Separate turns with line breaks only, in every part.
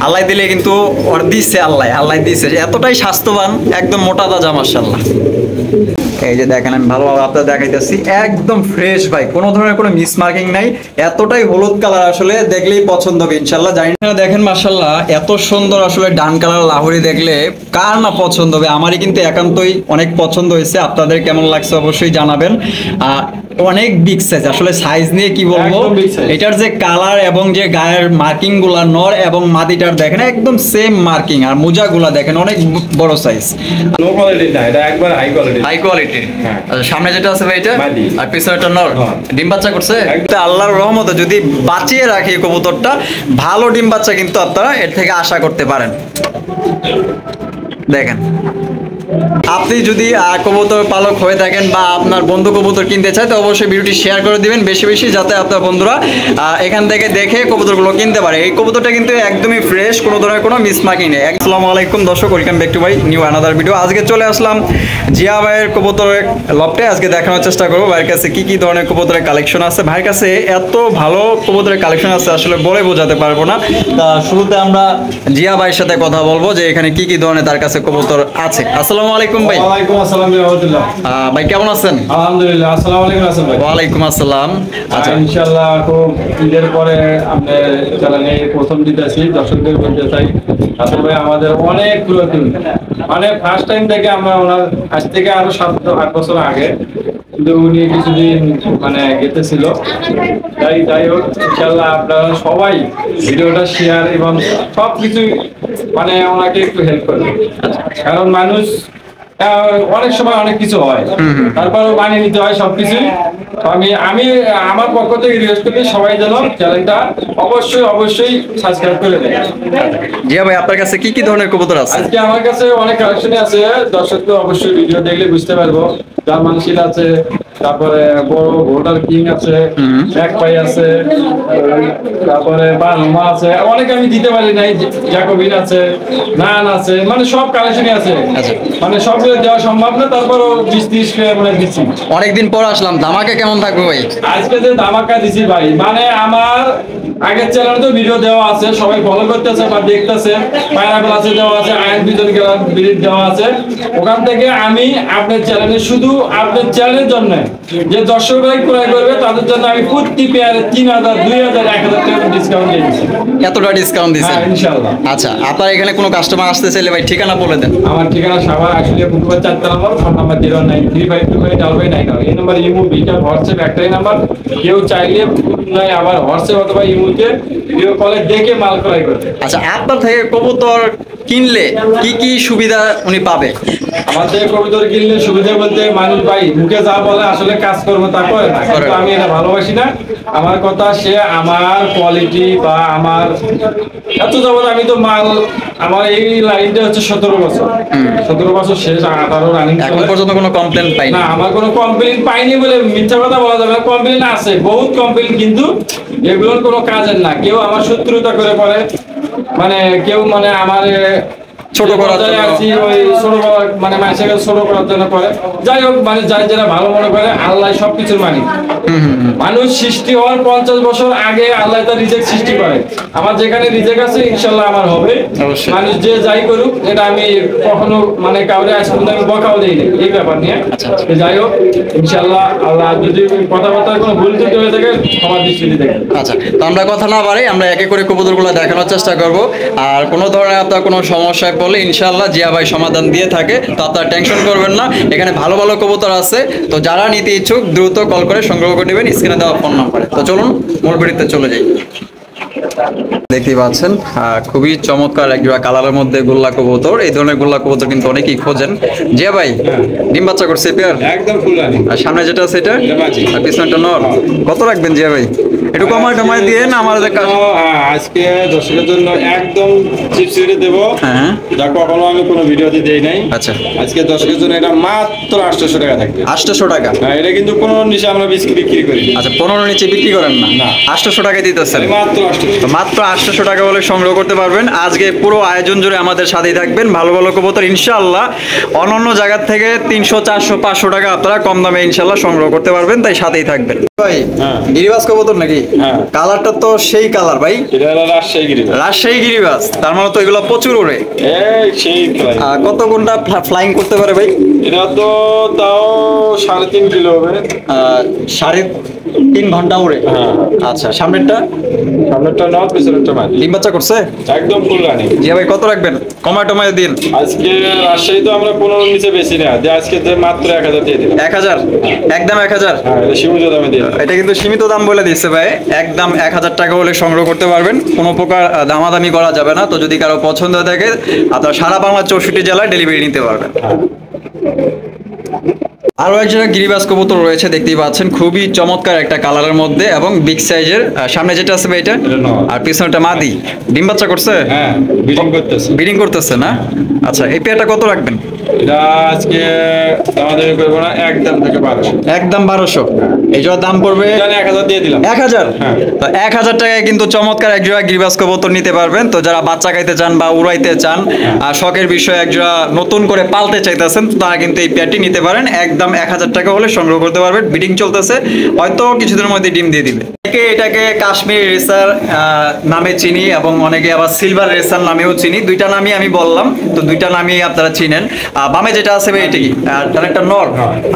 আল্লাহ দিলে কিন্তু ওর দিচ্ছে, আল্লাহ দিচ্ছে, এতটাই স্বাস্থ্যবান, একদম মোটা তাজা মাশাআল্লাহ। এই যে দেখেন আমি ভালোভাবে আপনাদের দেখাইতেছি, একদম ফ্রেশ ভাই, কোনো ধরনের কোনো মিস মার্কিং নাই, এতটাই হলুদ কালার, আসলে দেখলেই পছন্দ হবে ইনশাল্লাহ। জানি না দেখেন মাশাআল্লাহ এত সুন্দর আসলে ডান কালার লাহোরি দেখলে কার না পছন্দ হবে, আমারই কিন্তু একান্তই অনেক পছন্দ হয়েছে। আপনাদের কেমন লাগছে অবশ্যই জানাবেন। অনেক বিগ সাইজ, আসলে সাইজ নিয়ে কি বলবো, এটার যে কালার এবং যে গায়ের মার্কিং গুলা নর এবং মাদিটার দেখেন একদম সেম মার্কিং, আর মোজা গুলা দেখেন অনেক বড় সাইজ,
লো কোয়ালিটি না, এটা একবার হাই কোয়ালিটি।
High quality. আচ্ছা সামনে যেটা আছে ভাই এটা, আর পিছনেটা নর, ডিম বাচ্চা করছে। আল্লাহর রহমতে যদি বাঁচিয়ে রাখি কবুতরটা, ভালো ডিম বাচ্চা কিন্তু আপনারা এর থেকে আশা করতে পারেন। দেখেন আপনি যদি কবুতর পালক হয়ে থাকেন বা আপনার বন্ধু কবুতর কিনতে চায়, তো অবশ্যই ভিডিওটি শেয়ার করে দিবেন বেশি বেশি, যাতে আপনার বন্ধুরা এখান থেকে দেখে কবুতরগুলো কিনতে পারে। এই কবুতরটা কিন্তু একদমই ফ্রেশ, কোনো ধরনের কোনো মিসমার্কিং নেই। আসসালামু আলাইকুম দর্শক, welcome back to my new another video. আজকে চলে আসলাম জিয়া ভাইয়ের কবুতরের লফটে। আজকে দেখানোর চেষ্টা করবো ভাইয়ের কাছে কি কি ধরনের কবুতরের কালেকশন আছে। ভাইয়ের কাছে এত ভালো কবুতরের কালেকশন আছে আসলে বলে বোঝাতে পারবো না। তা শুরুতে আমরা জিয়া ভাইয়ের সাথে কথা বলবো যে এখানে কি কি ধরনের তার কাছে কবুতর আছে। আসসালামু আলাইকুম ভাই।
ওয়ালাইকুম আসসালাম রাহমাতুল্লাহ।
ভাই কেমন আছেন?
আলহামদুলিল্লাহ। আসসালামু আলাইকুম রাসূল ভাই।
ওয়ালাইকুম আসসালাম।
আচ্ছা ইনশাআল্লাহ খুব ঈদের পরে আপনি চ্যানেলে প্রথম দিতেছি, দর্শকদের বলতে চাই রাসূল ভাই আমাদের অনেক পুরাতন, মানে ফার্স্ট টাইম থেকে আমরা ওনার আজ থেকে আরো 7-8 বছর আগে, কিন্তু উনি কিছুদিন মানে গেতেছিল। যাই হোক ইনশাআল্লাহ আপনারা সবাই ভিডিওটা শেয়ার এবং সবকিছু মানে ওনাকে একটু হেল্প করবেন, কারণ মানুষ অনেক সময় অনেক কিছু হয়, তারপরেও মানিয়ে নিতে হয় সবকিছুই। আমি আমার পক্ষ থেকে রিকোয়েস্ট করি সবাই যেন চ্যানেলটা অবশ্যই সাবস্ক্রাইব করে দেয়।
জিয়া ভাই আপনার কাছে কি কি ধরনের কবুতর আছে?
আজকে আমার কাছে অনেক কালেকশন আছে, দর্শক তো অবশ্যই ভিডিও দেখলে বুঝতে পারবো। জার্মান শিল আছে, তারপরে বড় ভোটার কিং আছে, ম্যাকপাই আছে, তারপরে বার্মা আছে, অনেক আমি দিতে পারি নাই, জ্যাকোবিন আছে, নান আছে, মানে সব কালেকশনই আছে, মানে সবগুলো দেওয়া সম্ভব না, তারপরও 20-30 মানে দিচ্ছি।
অনেকদিন পর আসলাম, ধামাকা কেমন থাকবে ভাই?
আজকে যে ধামাকা দিছি ভাই, মানে আমার আগের চ্যানেলে তো ভিডিও দেওয়া আছে, সবাই ফলো করতেছে বা দেখতেছে, পায়রাবেল আছে দেওয়া আছে, আয়ন বিজন বিড়ির দেওয়া আছে। ওখান থেকে আমি আপনার চ্যানেলে, শুধু আপনার চ্যানেলের জন্য যে দর্শকরাই ক্রয় করবে তাদের জন্য আমি প্রতি পেয়ারে 3000, 2000, 1000 টাকা ডিসকাউন্ট দিয়ে দিচ্ছি।
এতটা ডিসকাউন্ট দিচ্ছেন?
হ্যাঁ ইনশাআল্লাহ।
আচ্ছা আপনার এখানে কোনো কাস্টমার আসতে চাইলে ভাই ঠিকানা বলে দেন।
আমার ঠিকানা সাভার আশুলিয়া পুকুর 4 নম্বর, ফোন নাম্বার 0935229 এই নাম্বার ইমো বিটা হোয়াটসঅ্যাপ একটাই নাম্বার। কেউ চাইলে নাই আবার হোয়াটসঅ্যাপ অথবা ইমোতে ভিডিও কলে দেখে মাল ক্রয় করবে।
আচ্ছা আপনার থেকে কবুতর কিনলে কি কি সুবিধা উনি পাবে?
আমার থেকে কবুতর কিনলে সুবিধা বলতে, মানুষ ভাই মুখে যা বলে আসলে কাজ করবো তা করে না, কিন্তু আমি এটা ভালোবাসি না। আমার কথা, সে আমার কোয়ালিটি বা আমার এত যাবত আমি তো মাল, আমার এই লাইনটা হচ্ছে 17 বছর, 17 বছর শেষ, 18 রানিং,
এখন পর্যন্ত কোনো কমপ্লেন পাই
না। আমার কোনো কমপ্লেইন পাইনি বলে মিথ্যা কথা বলা যাবে না, কমপ্লেইন আছে, বহুত কমপ্লেইন, কিন্তু এগুলোর কোনো কাজের না। কেউ আমার শত্রুতা করে পড়ে, মানে কেউ মানে আমার
ছোট করার জন্য,
আছি ওই ছোট মানে মানুষকে ছোট করার জন্য করে। যাই হোক, মানে যারা ভালো মনে করে, আল্লাহ সবকিছুর মালিক। মানুষ সৃষ্টি হওয়ার 50 বছর আগে আল্লাহ তার রিজেক সৃষ্টি করে। আমার যেখানে রিজেক আছে ইনশাআল্লাহ আমার হবে। মানুষ যে যাই করুক, এটা আমি কখনো মানে কাউরে আজ পর্যন্ত আমি বকাও দেই না এই ব্যাপার নিয়ে। যাই হোক ইনশাআল্লাহ, আল্লাহ যদি কথাবার্তার কোনো ভুল ত্রুটি হয়ে থাকে ক্ষমা দৃষ্টিতে দেখেন।
আচ্ছা তো আমরা কথা না বাড়াই, আমরা একে করে কবুতরগুলো দেখানোর চেষ্টা করব। আর কোনো ধরনের আপনার কোনো সমস্যায় পড়লে ইনশাআল্লাহ জিয়া ভাই সমাধান দিয়ে থাকে, তো আপনারা টেনশন করবেন না। এখানে ভালো ভালো কবুতর আছে, তো যারা নিতে ইচ্ছুক দ্রুত কল করে সংগ্রহ করে নেবেন স্ক্রিনে দেওয়া ফোন নাম্বারে। তো চলুন মূল ভিডিওতে চলে যাই। দেখতেই পাচ্ছেন খুবই চমৎকার একটা কালারের মধ্যে গোল্লা কবুতর। এই ধরনের গোল্লা কবুতর কিন্তু অনেকেই খোঁজেন। জিয়া ভাই ডিম বাচ্চা করছে পেয়ার,
একদম ফুল রানিং।
আর সামনে যেটা আছে এটা, আর পিছনেটা নর। কত রাখবেন জিয়া ভাই? একটু কমায় দিয়ে না আমাদের কাছে।
আজকে দর্শকের জন্য একদম চিপস রেটে দেবো,
হ্যাঁ
যা কখনো আমি কোনো ভিডিওতে দেই নাই।
আচ্ছা
আজকে দর্শকের জন্য এটা মাত্র 800 টাকা থাকবে।
800 টাকা?
হ্যাঁ, এটা কিন্তু কোনো নিচে আমরা বিক্রি করি।
আচ্ছা 15 নিচে বিক্রি করেন না? 800 টাকায় দিতেছেন?
মাত্র 800।
তো মাত্র 800 টাকা বলে সংগ্রহ করতে পারবেন। আজকে পুরো আয়োজন জুড়ে আমাদের সাথেই থাকবেন। ভালো ভালো কবুতর ইনশাআল্লাহ অন্যান্য জায়গার থেকে 300, 400, 500 টাকা আপনারা কম দামে ইনশাআল্লাহ সংগ্রহ করতে পারবেন, তাই সাথেই থাকবেন। ভাই গিরিবাজ কবুতর নাকি?
হ্যাঁ।
কালারটা তো সেই কালার ভাই,
এটা হলো রাজশাহী গিরিবাজ।
রাজশাহী গিরিবাজ, তার মানে তো এগুলো প্রচুর ওড়ে।
এই সেই fly।
কত ঘন্টা ফ্লাইং করতে পারে ভাই?
এটা তো তাও 3.5 কিলো হবে।
3.5 ঘন্টা ওড়ে।
হ্যাঁ।
আচ্ছা, সামনেরটা
সামনেরটা নর, পেছনেরটা মাদি।
ডিম বাচ্চা করছে?
একদম ফুল রানিং।
জি ভাই, কত রাখবেন? কমায় টমায় দিন।
আজকে রাজশাহী তো আমরা 15 নিচে বেশি না, যে আজকে যে মাত্র 1000 দিয়ে দিলাম।
1000, একদম 1000।
হ্যাঁ, এটা সীমিত দামে দিয়ে দিলাম।
এটা কিন্তু সীমিত দাম বলে দিচ্ছে ভাই, একদম 1000 টাকা হলে সংগ্রহ করতে পারবেন, কোনো প্রকার দামাদামি করা যাবে না। তো যদি কারো পছন্দ হয়ে থাকে আপনার সারা বাংলা 64 জেলায় ডেলিভারি নিতে পারবেন।
হ্যাঁ।
আরো এক জায়গায় গিরিবাজ কবুতর রয়েছে, দেখতেই পাচ্ছেন, খুবই চমৎকার একটা কালারের মধ্যে এবং বিগ সাইজের। সামনে যেটা আছে ভাই এটা,
এটা নর।
আর পিছনেটা মাদি। ডিম বাচ্চা করছে?
হ্যাঁ, বিডিং করতেছে।
ব্রিডিং করতেছে না? আচ্ছা, এই পেয়ারটা কত রাখবেন?
এটা আজকে আমাদের করবো না, একদম থেকে 1200।
একদম 1200। এই জোড়া দাম পড়বে
জানি 1000 দিয়ে দিলাম।
1000।
হ্যাঁ।
তো 1000 টাকায় কিন্তু চমৎকার এক জোড়া গিরিবাজ কবুতর নিতে পারবেন। তো যারা বাচ্চা খাইতে চান বা উড়াইতে চান, আর শখের বিষয়ে এক জোড়া নতুন করে পালতে চাইতেছেন, তারা কিন্তু এই পেয়ারটি নিতে পারেন। একদম 1000 টাকা হলে সংগ্রহ করতে পারবেন। ব্রিডিং চলতেছে, হয়তো কিছুদিনের মধ্যে ডিম দিয়ে দিবে। এটাকে কাশ্মীর রেসার নামে চিনি এবং অনেকে আবার সিলভার রেসার নামেও চিনি। দুইটা নামই আমি বললাম, তো দুইটা নামই আপনারা চিনেন। বামে যেটা আছে ভাই এটি কি? আর একটা নর।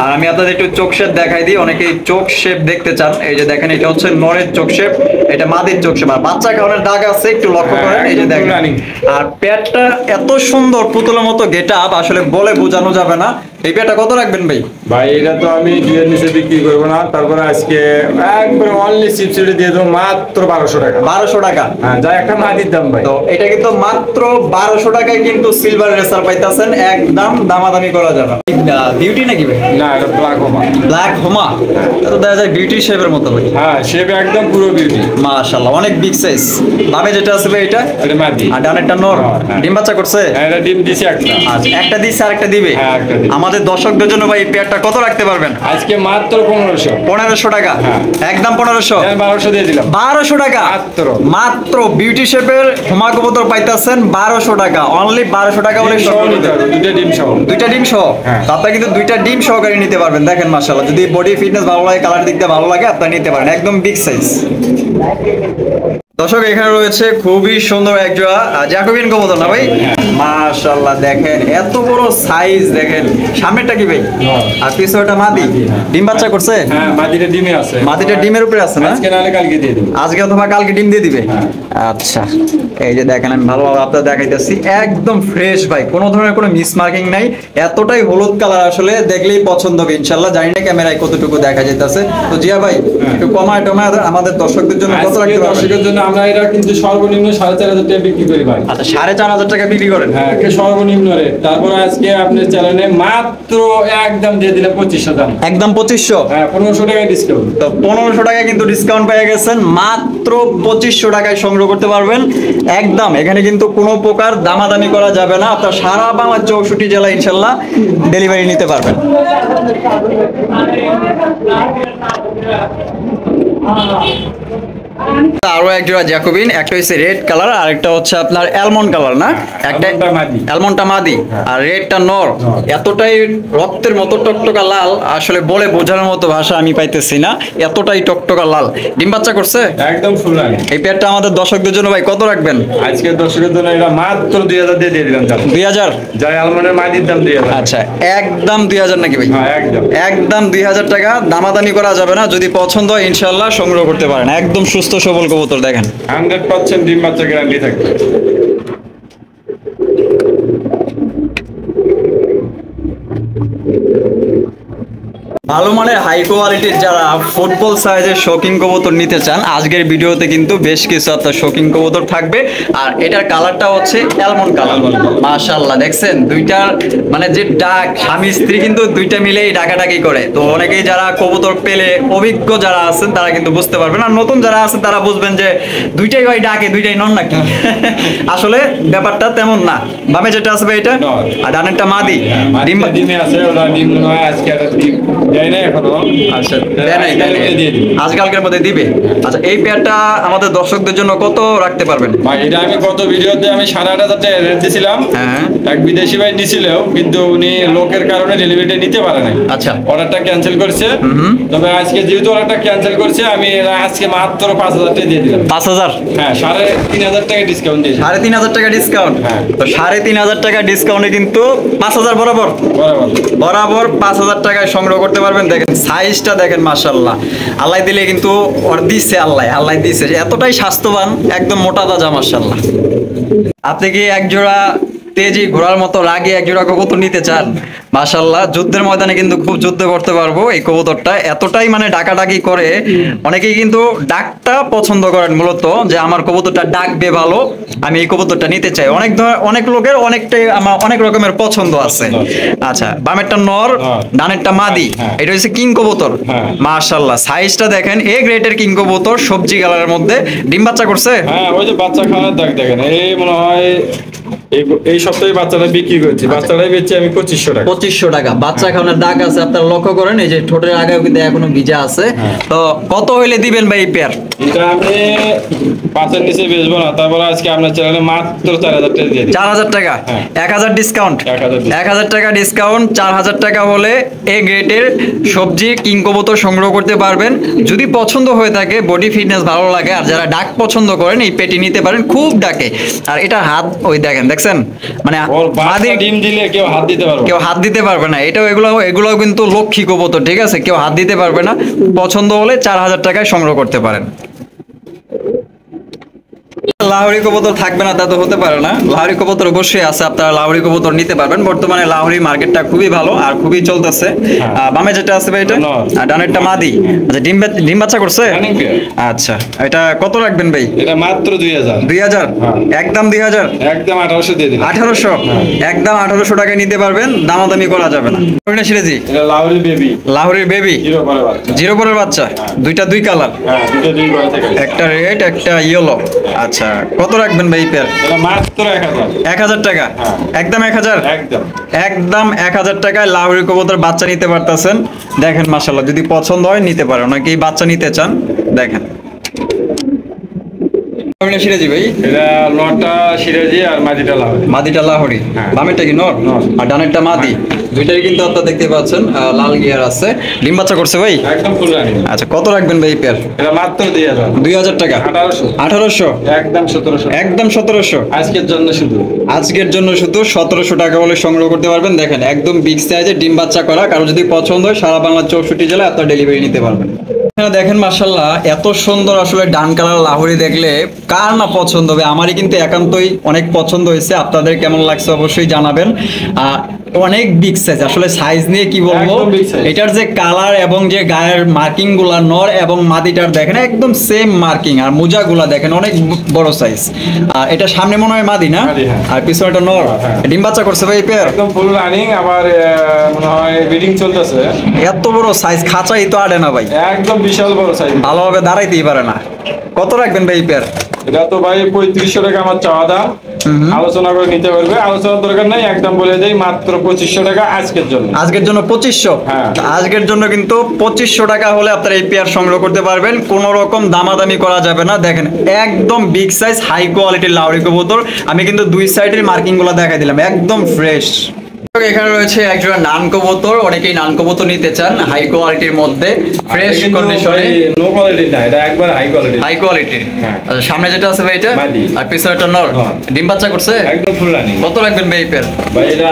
আর আমি আপনাদের একটু চোখ শেপ দেখাই দিই, অনেকে চোখ শেপ দেখতে চান। এই যে দেখেন, এটা হচ্ছে নরের চোখ শেপ, এটা মাদির চোখ শেপ। আর বাচ্চা খাওয়ানোর দাগ আছে, একটু লক্ষ্য করেন। এই যে দেখেন, আর পেটটা এত সুন্দর পুতুলের মতো গেট আপ, আসলে বলে বোঝানো যাবে না। এই পেয়ারটা কত রাখবেন ভাই?
ভাই এটা তো আমি 2 এর নিচে বিক্রি করবো না, তারপরে আজকে একবার অনলি চিপসিটি দিয়ে দেবো মাত্র 1200 টাকা।
1200 টাকা?
হ্যাঁ, যা একটা মাটির দাম ভাই।
তো এটা কিন্তু মাত্র 1200 টাকায় কিন্তু সিলভার রেসার পাইতাছেন, একদম দামাদামি করা যাবে। বিউটি নাকি ভাই?
না, এটা ব্ল্যাক হোমা।
ব্ল্যাক হোমা? এটা তো দেখা যায় বিউটি শেপের মতো ভাই।
হ্যাঁ, শেপ একদম পুরো বিউটি।
মাশাআল্লাহ, অনেক বিগ সাইজ। বামে যেটা আছে ভাই এটা?
এটা মাটি।
আর ডানেরটা নর।
হ্যাঁ।
ডিম বাচ্চা করছে?
হ্যাঁ, এটা ডিম দিছে একটা।
আচ্ছা, একটা দিছে আর একটা দিবে?
হ্যাঁ, একটা দিবে।
আমাদের দর্শকদের জন্য ভাই এই পেয়ারটা কত রাখতে পারবেন?
আজকে মাত্র 1500।
1500 টাকা?
হ্যাঁ।
একদম 1500?
1200 দিয়ে দিলাম।
1200 টাকা?
মাত্র।
মাত্র বিউটি শেপের হোমা কবুতর পাইতাছেন 1200 টাকা, অনলি 1200 টাকা হলে
ডিম সহ নিতে হবে, দুটো ডিম সহ।
দুইটা ডিম সহ?
হ্যাঁ।
তো আপনারা কিন্তু দুইটা ডিম সহকারে নিতে পারবেন। দেখেন মাশাআল্লাহ, যদি বডি ফিটনেস ভালো লাগে, কালার দিক দিয়ে ভালো লাগে, আপনারা নিতে পারেন। একদম বিগ সাইজ। দর্শক, এখানে রয়েছে খুবই সুন্দর এক জোড়া জ্যাকোবিয়ান কবুতর না ভাই? মাশাআল্লাহ, দেখেন এত বড় সাইজ। দেখেন সামনেরটা কি ভাই? আর পিছনেরটা মাদি। ডিম বাচ্চা করছে?
হ্যাঁ, মাটিতে ডিমে আছে।
মাদিটা ডিমের উপরে আছে না?
আজকে নালে কালকে দিয়ে দিন।
আজকে অথবা কালকে ডিম দিয়ে দিবে। আচ্ছা, এই যে দেখেন, আমি ভালোভাবে আপনাদের দেখাইতেছি, একদম ফ্রেশ ভাই, কোনো ধরনের কোনো মিস মার্কিং নাই। এতটাই হলুদ কালার, আসলে দেখলেই পছন্দ হবে ইনশাআল্লাহ। জানি না ক্যামেরায় কতটুকু দেখা যাইতেছে। তো জিয়া ভাই, একটু কমায় টমায় আমাদের দর্শকদের জন্য কত
আজকে
রাখতে পারবেন?
দর্শকের জন্য আমরা এটা কিন্তু সর্বনিম্ন 4500 টাকা বিক্রি করি ভাই।
আচ্ছা, 4500 টাকা বিক্রি করেন?
হ্যাঁ, সর্বনিম্ন রেট। তারপরে আজকে আপনার চ্যানেলে মাত্র একদম দিয়ে দিলে 2500 দাম।
একদম 2500?
হ্যাঁ, 1500 টাকা ডিসকাউন্ট।
তো 1500 টাকা কিন্তু ডিসকাউন্ট পেয়ে গেছেন, মাত্র 2500 টাকায় সংগ্রহ করতে পারবেন। একদম এখানে কিন্তু কোনো প্রকার দামাদামি করা যাবে না। আপনার সারা বাংলা 64 জেলা ইনশাল্লাহ ডেলিভারি নিতে পারবেন। আরো এক জোড়া জ্যাকোবিন, একটা হচ্ছে রেড কালার আর একটা হচ্ছে আপনার অ্যালমন্ড কালার না? একটা
অ্যালমন্ডটা মাদি।
অ্যালমন্ডটা মাদি আর রেডটা নর। এতটাই রক্তের মতো টকটকা লাল, আসলে বলে বোঝানোর মতো ভাষা আমি পাইতেছি না, এতটাই টকটকা লাল। ডিম বাচ্চা করছে?
একদম ফুল রানি।
এই পেয়ারটা আমাদের দর্শকদের জন্য ভাই কত রাখবেন?
আজকের দর্শকের জন্য এটা মাত্র 2000 দিয়ে দিয়ে দিলাম।
2000?
যাই আলমন্ডের মাটির দাম 2000।
আচ্ছা, একদম 2000 নাকি ভাই?
হ্যাঁ, একদম।
একদম 2000 টাকা, দামাদামি করা যাবে না। যদি পছন্দ হয় ইনশাল্লাহ সংগ্রহ করতে পারেন। একদম সুস্থ সবল কবুতর, দেখেন
100% ডিম বাচ্চা গ্যারান্টি থাকবে।
ভালো মানের হাই কোয়ালিটির যারা ফুটবল সাইজের শৌখিন কবুতর নিতে চান, আজকের ভিডিওতে কিন্তু বেশ কিছু আপনার শৌখিন কবুতর থাকবে। আর এটার কালারটা হচ্ছে অ্যালমন্ড কালার। মাশাআল্লাহ, দেখছেন দুইটার মানে যে ডাক, স্বামী স্ত্রী কিন্তু দুইটা মিলেই ডাকাডাকি করে। তো অনেকেই যারা কবুতর পেলে অভিজ্ঞ যারা আছেন তারা কিন্তু বুঝতে পারবেন, আর নতুন যারা আছেন তারা বুঝবেন যে দুইটাই ভাই ডাকে, দুইটাই নন নাকি। আসলে ব্যাপারটা তেমন না। বামে যেটা আসবে এটা, আর ডানেরটা মাদি। ডিম
ডিমে আছে, ওরা ডিম নয়, আজকে একটা ডিম দেয় না এখনো।
আচ্ছা দেয় নাই, দেয় নাই।
দিয়ে দিবে।
আজকালকের মধ্যে দিবে। আচ্ছা এই পেয়ারটা আমাদের দর্শকদের জন্য কত রাখতে পারবেন?
ভাই এটা আমি গত ভিডিওতে আমি 8,500 টাকা রেট দিয়েছিলাম।
হ্যাঁ।
এক বিদেশি ভাই নিছিল, কিন্তু উনি লোকের কারণে ডেলিভারিটা নিতে পারে নাই।
আচ্ছা।
অর্ডারটা ক্যান্সেল করেছে। তবে আজকে যেহেতু অর্ডারটা ক্যান্সেল করছে, আমি এরা আজকে মাত্র 5,000 টাকা দিয়ে দিলাম।
5,000?
হ্যাঁ, 3,500 টাকা ডিসকাউন্ট দিয়েছি।
3,500 টাকা ডিসকাউন্ট।
হ্যাঁ।
তো 3,500 টাকা ডিসকাউন্টে কিন্তু 5,000 বরাবর
বরাবর।
বরাবর 5,000 টাকায় সংগ্রহ করতে পারবেন। দেখেন সাইজটা দেখেন, মাশাআল্লাহ। আল্লাহ দিলে কিন্তু ওর দিচ্ছে, আল্লাহ দিচ্ছে, এতটাই স্বাস্থ্যবান, একদম মোটা তাজা, মাশাআল্লাহ। আপনি কি এক জোড়া তেজি ঘোড়ার মতো রাগে এক জোড়া কবুতর নিতে চান? মাশাআল্লাহ, যুদ্ধের ময়দানে কিন্তু খুব যুদ্ধ করতে পারবো এই কবুতরটা। এতটাই মানে ডাকাডাকি করে, অনেকেই কিন্তু ডাকটা পছন্দ করেন মূলত, যে আমার কবুতরটা ডাকবে ভালো, আমি এই কবুতরটা নিতে চাই। অনেক লোকের অনেকটাই আমার অনেক রকমের পছন্দ আছে। আচ্ছা, বামেরটা নর, ডানেরটা মাদি।
হ্যাঁ।
এটা হচ্ছে কিং কবুতর।
হ্যাঁ।
মাশাআল্লাহ, সাইজটা দেখেন, এ গ্রেটের কিং কবুতর, সবজি কালারের মধ্যে। ডিম বাচ্চা করছে?
হ্যাঁ, ওই যে বাচ্চা খাওয়ার দাগ দেখেন, এই মনে হয় এই সপ্তাহে বাচ্চাটা বিক্রি করছি। বাচ্চাটাই বেচছি আমি 2,500 টাকা।
2,500 টাকা। বাচ্চা খাওয়ানোর দাগ আছে, আপনারা লক্ষ্য করেন, এই যে ঠোঁটের আগেও কিন্তু এখনো ভিজা আছে। তো কত হইলে দিবেন ভাই এই পেয়ার?
এটা আমি 5,000 নিচে বেচবো না, তারপরে আজকে আপনার চ্যানেলে মাত্র 4,000 টাকা দিয়ে দিই।
4,000 টাকা?
হ্যাঁ।
1,000 ডিসকাউন্ট। 1,000 টাকা ডিসকাউন্ট। 4,000 টাকা হলে এ গ্রেডের সবজি কিং কবুতর সংগ্রহ করতে পারবেন। যদি পছন্দ হয়ে থাকে, বডি ফিটনেস ভালো লাগে, আর যারা ডাক পছন্দ করেন, এই পেটি নিতে পারেন, খুব ডাকে। আর এটা হাত ওই দেখছেন, মানে
ওর বাচ্চা
মাদির
ডিম দিলে কেউ হাত দিতে পারবে না।
কেউ হাত দিতে পারবে না। এগুলো কিন্তু লক্ষ্মী কবুতর, ঠিক আছে? কেউ হাত দিতে পারবে না। পছন্দ হলে 4,000 টাকায় সংগ্রহ করতে পারেন। লাহোরি কবুতর থাকবে না তা তো হতে পারে না। লাহোরি কবুতর অবশ্যই আছে, আপনারা লাহোরি কবুতর নিতে পারবেন। বর্তমানে লাহোরি মার্কেটটা খুবই ভালো আর খুবই চলতেছে। বামে যেটা আছে ভাই এটা, আর ডানেরটা মাদি। আচ্ছা, ডিম বাচ্চা করছে? আচ্ছা, এটা কত রাখবেন ভাই?
এটা মাত্র 2,000।
2,000? একদম 2,000?
একদম 1,800 দিয়ে দিলাম।
1,800? একদম 1,800 টাকায় নিতে পারবেন, দামাদামি করা যাবে না। সিরাজি
এটা লাহোরি বেবি।
লাহোরির বেবি,
জিরো পরে বাচ্চা।
জিরো পরের বাচ্চা, দুইটা দুই কালার,
হ্যাঁ, দুটো দুই করে থেকে।
একটা রেড একটা ইয়েলো। আচ্ছা, কত রাখবেন ভাই পেয়ার?
এটা মাত্র 1,000।
1,000 টাকা? একদম 1,000?
একদম।
একদম 1,000 টাকায় লাহোরি কবুতর বাচ্চা নিতে পারতেছেন। দেখেন মাশাআল্লাহ, যদি পছন্দ হয় নিতে পারেন, অনেকেই বাচ্চা নিতে চান। দেখেন সিরাজি ভাই,
এটা নটা সিরাজি আর মাদিটা লাহোরি।
মাদিটা লাহোরি।
হ্যাঁ।
বামেরটা কি নর?
নর।
আর ডানেরটা মাদি। দুইটাই কিন্তু আপনারা দেখতে পাচ্ছেন লাল গিয়ার আছে। ডিম বাচ্চা করছে ভাই?
একদম ফুল রানিং।
আচ্ছা, কত রাখবেন ভাই পেয়ার?
এটা মাত্র 2,000।
2,000 টাকা?
1,800।
1,800?
একদম 1,700।
একদম 1,700?
আজকের জন্য শুধু।
আজকের জন্য শুধু 1,700 টাকা বলে সংগ্রহ করতে পারবেন। দেখেন একদম বিগ সাইজে ডিম বাচ্চা করা। কারো যদি পছন্দ হয়, সারা বাংলা 64 জেলায় আপনার ডেলিভারি নিতে পারবেন। এখানে দেখেন মাশাআল্লাহ, এত সুন্দর আসলে ডান কালার লাহোরি দেখলে কার না পছন্দ হবে। আমারই কিন্তু একান্তই অনেক পছন্দ হয়েছে। আপনাদের কেমন লাগছে অবশ্যই জানাবেন। অনেক বিগ সাইজ, আসলে সাইজ নিয়ে কি বলবো,
একদম big size।
এটার যে কালার এবং যে গায়ের মার্কিং গুলা, নর এবং মাদিটার দেখেন একদম সেম মার্কিং, আর মোজা গুলা দেখেন অনেক বড় সাইজ। এটা সামনে মনে হয় মাদি না,
মাদি, হ্যাঁ।
আর পিছনেটা নর।
হ্যাঁ।
ডিম বাচ্চা করছে ভাই পেয়ার?
একদম ফুল রানিং। আবার মনে হয় ব্রিডিং চলতেছে।
এত বড় সাইজ খাঁচাই তো আড়ে না ভাই,
একদম বিশাল বড় সাইজ।
ভালোভাবে দাঁড়াইতেই পারে না। কত রাখবেন ভাই পেয়ার?
এটা তো ভাই 3,500 টাকা আমার চাওয়া দাম। আলোচনা করে নিতে পারবে, আলোচনার দরকার নাই, একদম বলে দেই মাত্র 2,500 টাকা আজকের জন্য।
আজকের জন্য 2,500?
হ্যাঁ।
আজকের জন্য কিন্তু 2,500 টাকা হলে আপনারা এই পেয়ার সংগ্রহ করতে পারবেন। কোন রকম দামাদামি করা যাবে না। দেখেন একদম বিগ সাইজ হাই কোয়ালিটির লাহোরি কবুতর। আমি কিন্তু দুই সাইডের মার্কিং গুলো দেখাই দিলাম, একদম ফ্রেশ। এখানে রয়েছে একজন নান কবুতর। অনেকেই নান কবুতর নিতে চান হাই কোয়ালিটির মধ্যে, ফ্রেশ কন্ডিশনে।
লো কোয়ালিটি না, এটা একবার হাই কোয়ালিটি।
হাই কোয়ালিটির।
হ্যাঁ।
আচ্ছা, সামনে যেটা আছে ভাই এটা,
মাদি।
আর পিছনেটা নর।
হ্যাঁ।
ডিম বাচ্চা করছে?
একদম ফুল রানিং।
কত রাখবেন ভাই এই পেয়ার?
ভাই এটা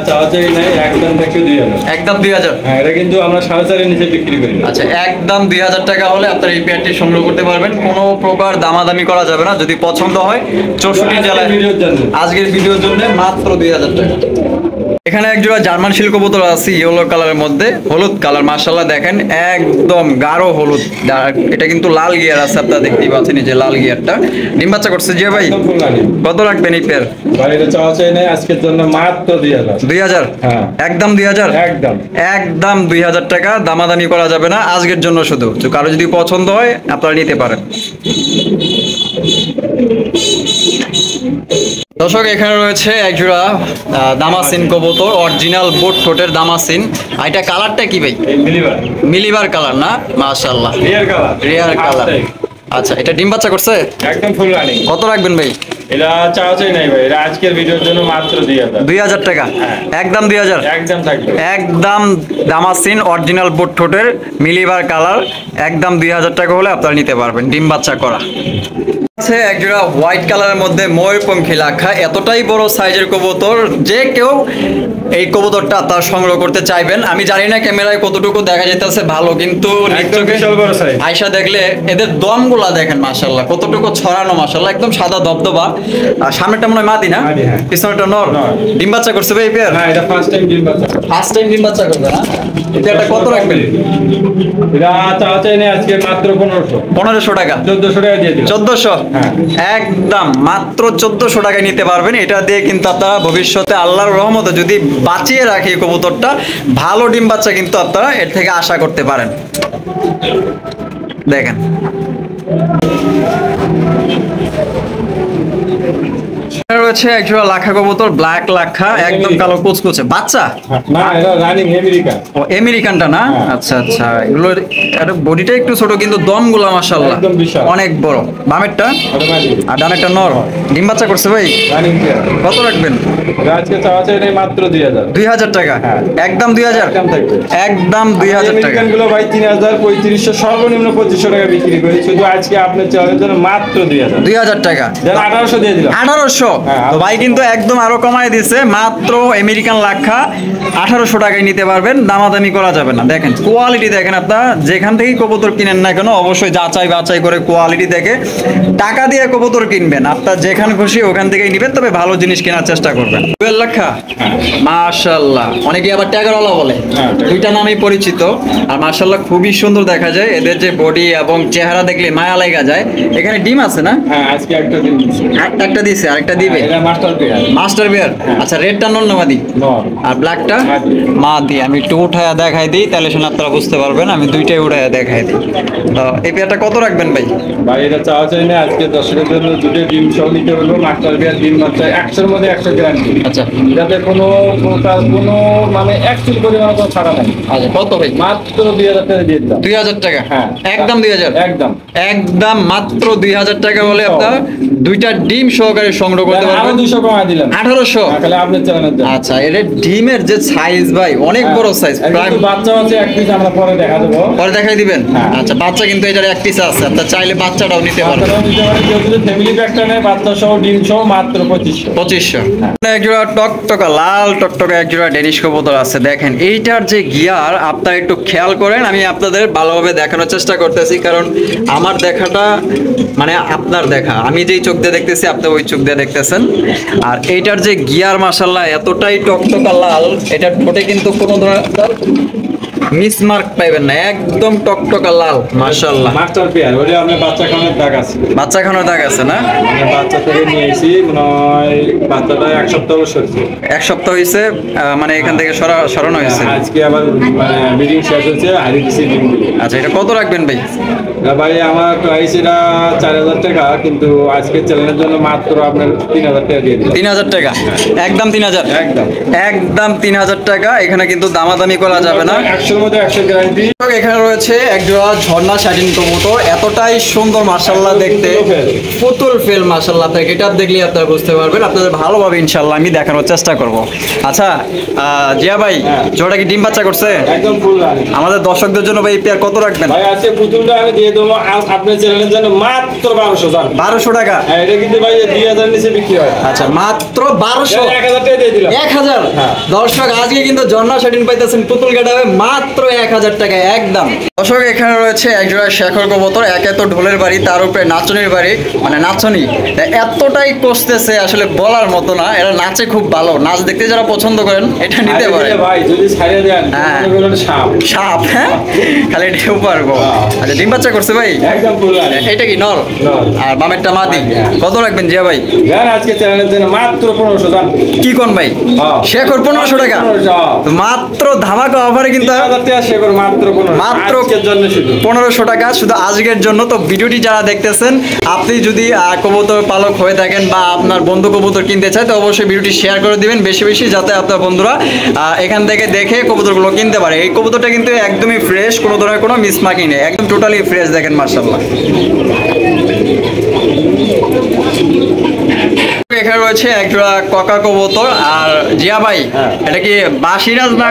চাওয়া চাই নাই, একদম থেকে 2,000।
একদম 2,000?
হ্যাঁ, এটা কিন্তু আমরা 4,500 নিচে বিক্রি করি না।
আচ্ছা, একদম 2,000 টাকা হলে আপনার এই পেয়ারটি সংগ্রহ করতে পারবেন। কোনো প্রকার দামাদামি করা যাবে না। যদি পছন্দ হয় 64 জেলায়
ভিডিওর জন্য।
আজকের ভিডিওর জন্য মাত্র 2,000 টাকা। এখানে এক জোড়া জার্মান শিল কবুতর আছে ইয়েলো কালারের মধ্যে, হলুদ কালার। মাশাআল্লাহ দেখেন একদম গাঢ় হলুদ। এটা কিন্তু লাল গিয়ার আছে, আপনারা দেখতেই পাচ্ছেন এই যে লাল গিয়ারটা। ডিম বাচ্চা করছে যে ভাই?
একদম ফুল রানিং।
কত রাখবেন এই পেয়ার?
ভাই এটা চাওয়া চাই নাই, আজকের জন্য মাত্র 2,000।
2,000?
হ্যাঁ।
একদম 2,000?
একদম।
একদম 2,000 টাকা, দামাদামি করা যাবে না আজকের জন্য শুধু। তো কারো যদি পছন্দ হয় আপনারা নিতে পারেন। দর্শক এখানে রয়েছে একজোড়া দামাসিন কবুতর, অরিজিনাল বোট ঠোঁটের দামাসিন। আর এটা কালারটা কি ভাই? মিলিবার কালার না? মাশাআল্লাহ, রিয়ার কালার। আচ্ছা, এটা ডিম বাচ্চা করছে?
একদম ফুল রানিং।
কত রাখবেন ভাই?
এটা চাওয়া চাই নাই ভাই, এটা আজকের ভিডিওর জন্য মাত্র
2000 টাকা। একদম 2000,
একদম থাকবে।
একদম দামাসিন অরিজিনাল বোট ঠোঁটের মিলিবার কালার, একদম 2000 টাকা হলে আপনারা নিতে পারবেন, ডিম বাচ্চা করা। আছে একজোড়া হোয়াইট কালারের মধ্যে ময়ূরপঙ্খী লাখা, এতটাই বড় সাইজের কবুতর, যে কেউ এই কবুতরটা আপনারা সংগ্রহ করতে চাইবেন। আমি জানি না ক্যামেরায় কতটুকু দেখা যেতেছে ভালো, কিন্তু আয়সা দেখলে এদের দমগুলা দেখেন মাশাআল্লাহ কতটুকু ছড়ানো, মাশাআল্লাহ একদম সাদা দবদবা। আর সামনেটা মনে হয় মাদি না, পিছনেটা নর। ডিম বাচ্চা করছে ভাই পেয়ার?
হ্যাঁ, এটা ফার্স্ট টাইম ডিম বাচ্চা।
ফার্স্ট টাইম ডিম বাচ্চা করবে না? এটা কত রাখবেন?
এটা চাওয়া চাই নাই আজকে মাত্র
1500 টাকা।
1400 টাকা দিয়ে দিন।
1400, একদম মাত্র 1400 টাকায় নিতে পারবেন। এটা দিয়ে কিন্তু আপনারা ভবিষ্যতে আল্লাহর রহমতে যদি বাঁচিয়ে রাখে এই কবুতরটা, ভালো ডিম বাচ্চা কিন্তু আপনারা এর থেকে আশা করতে পারেন। দেখেন রয়েছে একজোড়া লাখা কবুতর, ব্ল্যাক লাখা, একদম কালো কুচকুচে বাচ্চা।
না, এটা রানিং আমেরিকান।
ও আমেরিকানটা না? আচ্ছা আচ্ছা, এগুলোর বডিটা একটু ছোট কিন্তু দমগুলো মাশাআল্লাহ
একদম বিশাল,
অনেক বড়। বামেরটা আর ডানেরটা নর। ডিম বাচ্চা করছে ভাই?
রানিং।
কত রাখবেন?
আজকে চাওয়া চাই নাই মাত্র 2000।
2000 টাকা, একদম 2000,
একদম থাকবে,
একদম 2000 টাকা।
আমেরিকান গুলো ভাই 3000 3500 সর্বনিম্ন 2500 টাকা বিক্রি করি, শুধু আজকে আপনার চ্যানেলের জন্য মাত্র 2000
টাকা।
1800 দিয়ে দিলাম।
1800? তো ভাই কিন্তু একদম আরো কমায় দিছে, মাত্র আমেরিকান লাখা 1800 টাকায় নিতে পারবেন, দামাদামি করা যাবে না। দেখেন কোয়ালিটি দেখেন, আপনারা যেখান থেকে কবুতর কিনেন না কেন অবশ্যই যাচাই বাছাই করে কোয়ালিটি দেখে টাকা দিয়ে কবুতর কিনবেন। আপনার যেখানে খুশি ওখান থেকেই নিবেন, তবে ভালো জিনিস কেনার চেষ্টা করবেন। 12 লাখা, মাশাআল্লাহ, অনেকে আবার ট্যাগারওয়ালা বলে, দুইটা নামেই পরিচিত। আর মাশাআল্লাহ খুবই সুন্দর দেখা যায়, এদের যে বডি এবং চেহারা দেখলে মায়া লাগা যায়। এখানে ডিম আছে না?
হ্যাঁ, আজকে একটা ডিম দিছে।
একটা দিছে, আরেকটা দিবে।
এটা মাস্টার পেয়ার।
Master pair. আচ্ছা, রেডটা নর না মাদি?
নর।
আর ব্ল্যাকটা মাদি। আমি একটু উঠায়া দেখাই দিই, তাহলে শুনে আপনারা বুঝতে পারবেন। আমি দুইটাই উঠায়া দেখাই দিই। তো এই পেয়ারটা কত রাখবেন ভাই?
ভাই এটা চাওয়া চাই না, আজকে দর্শকের জন্য দুটো ডিম সহ নিতে হলো। মাস্টার পেয়ার ডিম বাচ্চা 100-এর মধ্যে 100 গ্যারান্টি।
আচ্ছা,
যাতে কোনো মানে অ্যাকচুয়াল পরিমাণ কোনো ছাড়া নাই।
আচ্ছা, কত ভাই?
মাত্র 2000 টাকা দিয়ে দিলাম।
2000 টাকা?
হ্যাঁ,
একদম 2000,
একদম
একদম মাত্র 2000 টাকা হলে আপনারা দুইটা ডিম সহকারে সংগ্রহ করতে
আরো
পারবেন।
200 কমা দিলাম।
1800?
তাহলে আপনার চ্যানেলের জন্য।
আচ্ছা, এর ডিমের যে সাইজ ভাই অনেক বড় সাইজ, প্রায়
বাচ্চা আছে এক পিস, আমরা পরে দেখা দেবো।
পরে দেখাই দিবেন?
হ্যাঁ।
আচ্ছা, বাচ্চা কিন্তু এটার এক পিস আছে, আপনারা চাইলে বাচ্চাটাও নিতে পারবেন।
বাচ্চাটাও নিতে পারে, কেউ যদি ফ্যামিলি প্যাকটা নেয় বাচ্চা সহ ডিম সহ মাত্র 2500।
2500। একজোড়া টকটকা লাল টকটকা একজোড়া ডেনিশ কবুতর আছে। দেখেন এইটার যে গিয়ার আপনারা একটু খেয়াল করেন, আমি আপনাদের ভালোভাবে দেখানোর চেষ্টা করতেছি, কারণ আমার দেখাটা মানে আপনার দেখা, আমি যেই চোখ দিয়ে দেখতেছি আপনি ওই চোখ দিয়ে দেখতেছেন। আর এইটার যে গিয়ার মাশাআল্লাহ এতটাই টকটকা লাল, এটার ঠোঁটে কিন্তু কোনো ধরনের মিসমার্ক পাইবেন না, একদম টকটকা লাল মাশাআল্লাহ।
মাস্টার পেয়ার ওরে আপনার বাচ্চা খাওয়ানোর দাগ আছে,
বাচ্চা খাওয়ানোর দাগ আছে না?
মানে বাচ্চা থেকে নিয়ে এসেছি, মনে হয় বাচ্চাটা 1 সপ্তাহ সরছে।
1 সপ্তাহ হয়েছে, মানে এখান থেকে সরানো হয়েছে।
আজকে আবার ব্রিডিং শেষ হচ্ছে, হারিয়ে দিচ্ছি ডিমগুলো।
আচ্ছা, এটা কত রাখবেন ভাই?
ভাই আমার প্রাইস এটা 4000 টাকা, কিন্তু আজকে চ্যানেলের জন্য মাত্র আপনার 3000 টাকা দিয়ে দিলাম।
3000 টাকা? একদম 3000,
একদম
একদম 3000 টাকা। এখানে কিন্তু দামাদামি করা যাবে না,
100-এর মধ্যে 100 গ্যারান্টি।
এখানে রয়েছে একজোড়া ঝর্ণা শাটিন কবুতর, এতটাই সুন্দর মাশাআল্লাহ দেখতে, পুতুল ফেল মাশাআল্লাহ। আপনার গেটআপ দেখলে আপনারা বুঝতে পারবেন, আপনাদের ভালোভাবে ইনশাআল্লাহ আমি দেখানোর চেষ্টা করব। আচ্ছা জিয়া ভাই, জোড়া কি ডিম বাচ্চা করছে?
একদম ফুল রানি।
আমাদের দর্শকদের জন্য ভাই পেয়ার কত রাখবেন?
ভাই আজকে পুতুলটা আমি দিয়ে দেবো আপনার চ্যানেলের জন্য মাত্র 1200 টাকা।
1200 টাকা?
হ্যাঁ, এটা কিন্তু ভাই 2000 নিচে বিক্রি হয়।
আচ্ছা, মাত্র 1200?
1000 টাকা দিয়ে দিলাম।
1000? দর্শক আজকে কিন্তু ঝর্ণা শাটিন পাইতেছেন পুতুল গেটআপে মাত্র 1000 টাকা একদম। দর্শক এখানে রয়েছে একজোড়া শেখর কবুতর, একে তো ঢোলের বাড়ি, তার উপরে নাচনির বাড়ি, মানে নাচনি এতটাই কষতেছে আসলে বলার মতো না। এরা নাচে খুব ভালো, নাচ দেখতে যারা পছন্দ করেন এটা নিতে পারেন
ভাই। যদি ছাড়িয়ে দেন সাপ
সাপ, হ্যাঁ খালি ঢেউ পারবো। আচ্ছা, ডিম বাচ্চা করছে ভাই?
একদম ফুল রানি।
এটা কি নর? আর বামেরটা মাদি। কত রাখবেন জিয়া ভাই?
আজকে চ্যানেলের জন্য মাত্র 1500 টাকা।
কি কোন ভাই? শেখর 1500 টাকা?
1500।
মাত্র ধামাকা অফারে কিন্তু
15,000 টাকা শেখর মাত্র
মাত্র
আজকের জন্য শুধু
1500 টাকা শুধু আজকের জন্য। তো ভিডিওটি যারা দেখতেছেন, আপনি যদি কবুতর পালক হয়ে থাকেন বা আপনার বন্ধু কবুতর কিনতে চায়, তো অবশ্যই ভিডিওটি শেয়ার করে দিবেন বেশি বেশি, যাতে আপনার বন্ধুরা এখান থেকে দেখে কবুতরগুলো কিনতে পারে। এই কবুতরটা কিন্তু একদমই ফ্রেশ, কোনো ধরনের কোনো মিসমার্কিং নেই, একদম টোটালি ফ্রেশ। দেখেন মাশাআল্লাহ। এখানে রয়েছে একজোড়া ককা কবুতর। আর জিয়া ভাই, এটা কি বাসিরাজ না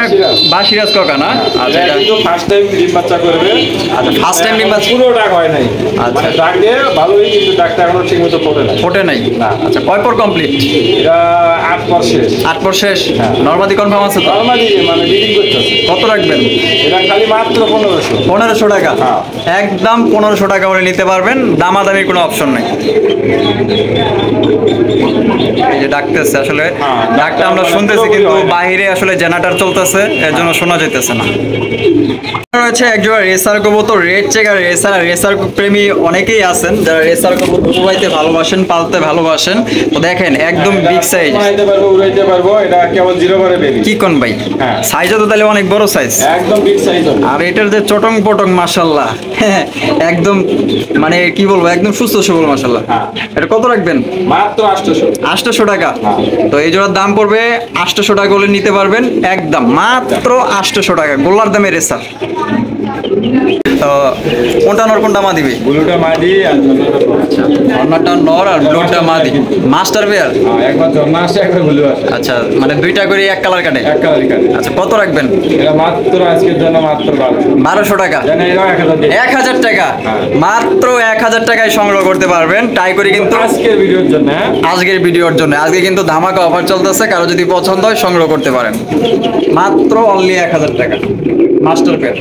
বাসিরাজ ককা না? আচ্ছা,
এটা কিন্তু ফার্স্ট টাইম ডিম বাচ্চা করবে।
আচ্ছা, ফার্স্ট টাইম ডিম বাচ্চা।
পুরো ডাক হয় নাই,
আচ্ছা।
মানে ডাক দিয়ে ভালোই, কিন্তু ডাকটা এখনো ঠিক মতো ফোটে নাই।
ফোটে নাই?
না।
আচ্ছা, কয় পর কমপ্লিট?
এটা 8 পর শেষ।
8 পর শেষ।
হ্যাঁ।
নরমাদি কনফার্ম আছে তো?
নরমালি মানে বিডিং করতেছে।
কত রাখবেন?
এটা খালি মাত্র 1500।
1500 টাকা।
হ্যাঁ।
একদম 1500 টাকা করে নিতে পারবেন, দামাদামির কোনো অপশন নেই। এই যে ডাকতেছে, আসলে
হ্যাঁ,
ডাকটা আমরা শুনতেছি কিন্তু বাইরে আসলে জেনারেটর চলতেছে, এর জন্য শোনা যাইতেছে না। রয়েছে একজোড়া রেসার কবুতর, রেড চেকার রেসার। রেসার প্রেমী অনেকেই আছেন যারা রেসার কবুতর উড়াইতে ভালোবাসেন, পালতে ভালোবাসেন। তো দেখেন একদম বিগ সাইজ।
উড়াইতে পারবো, উড়াইতে পারবো। এটা কেবল 0 বারে বেবি।
কি কোন ভাই?
হ্যাঁ।
সাইজও তো তাহলে অনেক বড় সাইজ।
একদম বিগ সাইজ হবে।
আর এটার যে চটং পটং মাশাল্লাহ, একদম মানে কি বলবো, একদম সুস্থ সবল মাশাল্লাহ।
হ্যাঁ।
এটা কত রাখবেন?
মাত্র 800।
800 টাকা।
হ্যাঁ।
তো এই জোড়ার দাম পড়বে 800 টাকা করে নিতে পারবেন, একদম মাত্র 800 টাকা, গোল্লার দামে রেসার। তো কোনটা নর কোনটা মা দিবে?
ব্লুটা মাদি আর জন্নাটা
অন্যটা নর আর ব্লুটা মাদি। Master pair?
একবার জন্না আসে, একবার ব্লু আসে।
আচ্ছা, মানে দুইটা করে এক কালার কাটে।
এক কালারই কাটে।
আচ্ছা, কত রাখবেন?
এটা মাত্র আজকের জন্য মাত্র
1200 টাকা।
জানেন, এটাও 1000 দিয়ে।
1000 টাকা।
হ্যাঁ।
মাত্র 1000 টাকায় সংগ্রহ করতে পারবেন টাই করে কিন্তু
আজকের ভিডিওর জন্য। হ্যাঁ,
আজকের ভিডিওর জন্য। আজকে কিন্তু ধামাকা অফার চলতেছে, কারো যদি পছন্দ হয় সংগ্রহ করতে পারেন। মাত্র অনলি 1000 টাকা, মাস্টার পেয়ার।